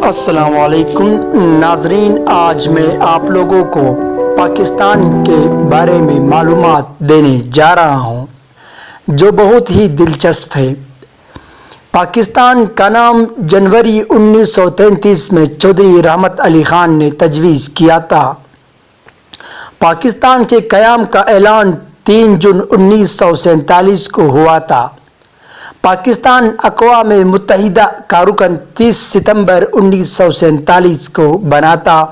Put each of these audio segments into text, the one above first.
السلام علیکم ناظرین، آج میں آپ لوگوں کو پاکستان کے بارے میں معلومات دینے جا رہا ہوں جو بہت ہی دلچسپ ہے۔ پاکستان کا نام جنوری 1933 میں چودھری رحمت علی خان نے تجویز کیا تھا۔ پاکستان کے قیام کا اعلان 3 جون 1947 کو ہوا تھا۔ پاکستان اقوام متحدہ کا رکن 30 ستمبر 1947 کو بنا تھا۔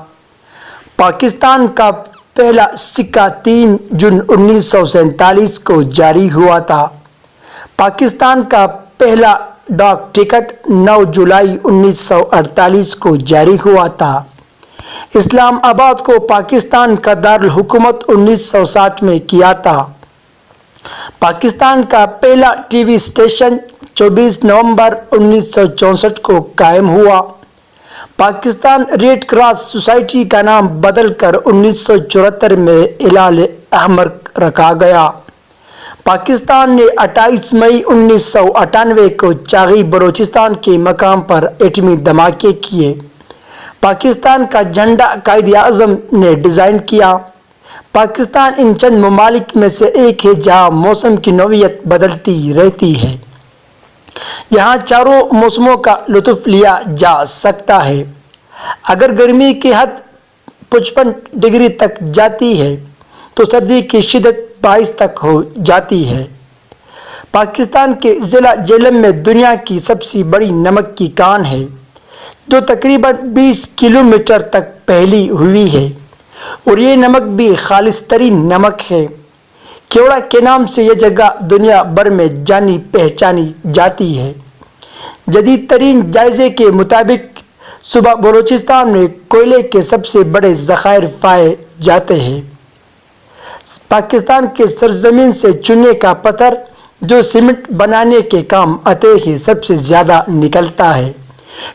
پاکستان کا پہلا سکہ 3 جون 1947 کو جاری ہوا تھا۔ پاکستان کا پہلا ڈاک ٹکٹ 9 جولائی 1948 کو جاری ہوا تھا۔ اسلام آباد کو پاکستان کا دارالحکومت 1960 میں کیا تھا۔ پاکستان کا پہلا ٹی وی اسٹیشن 24 نومبر 1964 کو قائم ہوا۔ پاکستان ریڈ کراس سوسائٹی کا نام بدل کر 1974 میں ہلال احمر رکھا گیا۔ پاکستان نے 28 مئی 1998 کو چاغی بلوچستان کے مقام پر ایٹمی دھماکے کیے۔ پاکستان کا جھنڈا قائد اعظم نے ڈیزائن کیا۔ پاکستان ان چند ممالک میں سے ایک ہے جہاں موسم کی نوعیت بدلتی رہتی ہے۔ یہاں چاروں موسموں کا لطف لیا جا سکتا ہے۔ اگر گرمی کی حد 55 ڈگری تک جاتی ہے تو سردی کی شدت 22 تک ہو جاتی ہے۔ پاکستان کے ضلع جہلم میں دنیا کی سب سے بڑی نمک کی کان ہے جو تقریباً 20 کلومیٹر تک پھیلی ہوئی ہے، اور یہ نمک بھی خالص ترین نمک ہے۔ کیوڑا کے نام سے یہ جگہ دنیا بھر میں جانی پہچانی جاتی ہے۔ جدید ترین جائزے کے مطابق صوبہ بلوچستان میں کوئلے کے سب سے بڑے ذخائر پائے جاتے ہیں۔ پاکستان کے سرزمین سے چونے کا پتھر جو سیمنٹ بنانے کے کام آتے ہیں سب سے زیادہ نکلتا ہے۔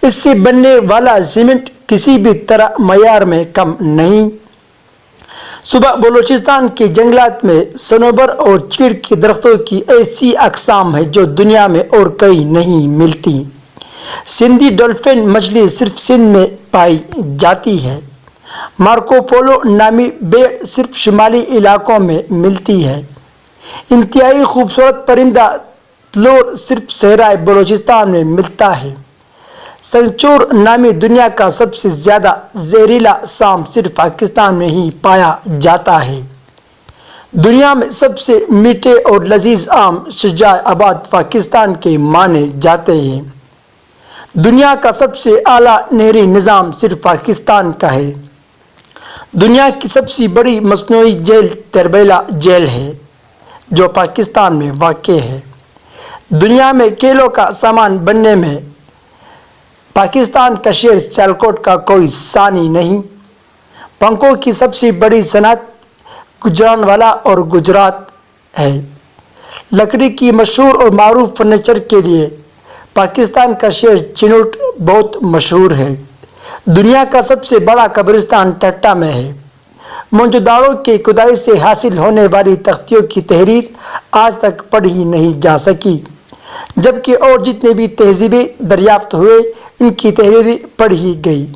اس سے بننے والا سیمنٹ کسی بھی طرح معیار میں کم نہیں۔ صوبہ بلوچستان کے جنگلات میں صنوبر اور چیڑ کے درختوں کی ایسی اقسام ہیں جو دنیا میں اور کہیں نہیں ملتی۔ سندھی ڈولفن مچھلی صرف سندھ میں پائی جاتی ہے۔ مارکو پولو نامی بھیڑ صرف شمالی علاقوں میں ملتی ہے۔ انتہائی خوبصورت پرندہ تلور صرف صحرائے بلوچستان میں ملتا ہے۔ سنچور نامی دنیا کا سب سے زیادہ زہریلا سانپ صرف پاکستان میں ہی پایا جاتا ہے۔ دنیا میں سب سے میٹھے اور لذیذ آم شجاع آباد پاکستان کے مانے جاتے ہیں۔ دنیا کا سب سے اعلیٰ نہری نظام صرف پاکستان کا ہے۔ دنیا کی سب سے بڑی مصنوعی جیل تربیلا جیل ہے جو پاکستان میں واقع ہے۔ دنیا میں کھیلوں کا سامان بننے میں پاکستان کا شہر سیالکوٹ کا کوئی ثانی نہیں۔ پنکھوں کی سب سے بڑی صنعت گجرانوالہ اور گجرات ہے۔ لکڑی کی مشہور اور معروف فرنیچر کے لیے پاکستان کا شہر چنوٹ بہت مشہور ہے۔ دنیا کا سب سے بڑا قبرستان ٹٹا میں ہے۔ موہنجودڑو کی کھدائی سے حاصل ہونے والی تختیوں کی تحریر آج تک پڑھی نہیں جا سکی، جبکہ اور جتنے بھی تہذیبیں دریافت ہوئے ان کی تحریری پڑھی گئی۔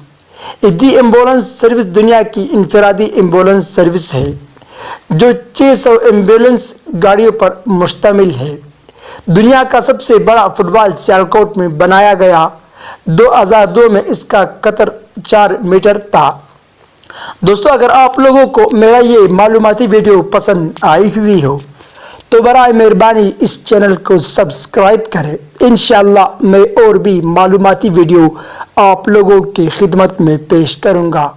دی ایمبولینس سروس دنیا کی انفرادی ایمبولینس سروس ہے جو 600 ایمبولینس گاڑیوں پر مشتمل ہے۔ دنیا کا سب سے بڑا فٹ بال سیالکوٹ میں بنایا گیا۔ 2002 میں اس کا قطر 4 میٹر تھا۔ دوستو، اگر آپ لوگوں کو میرا یہ معلوماتی ویڈیو پسند آئی ہوئی ہو تو برائے مہربانی اس چینل کو سبسکرائب کریں۔ انشاءاللہ میں اور بھی معلوماتی ویڈیو آپ لوگوں کی خدمت میں پیش کروں گا۔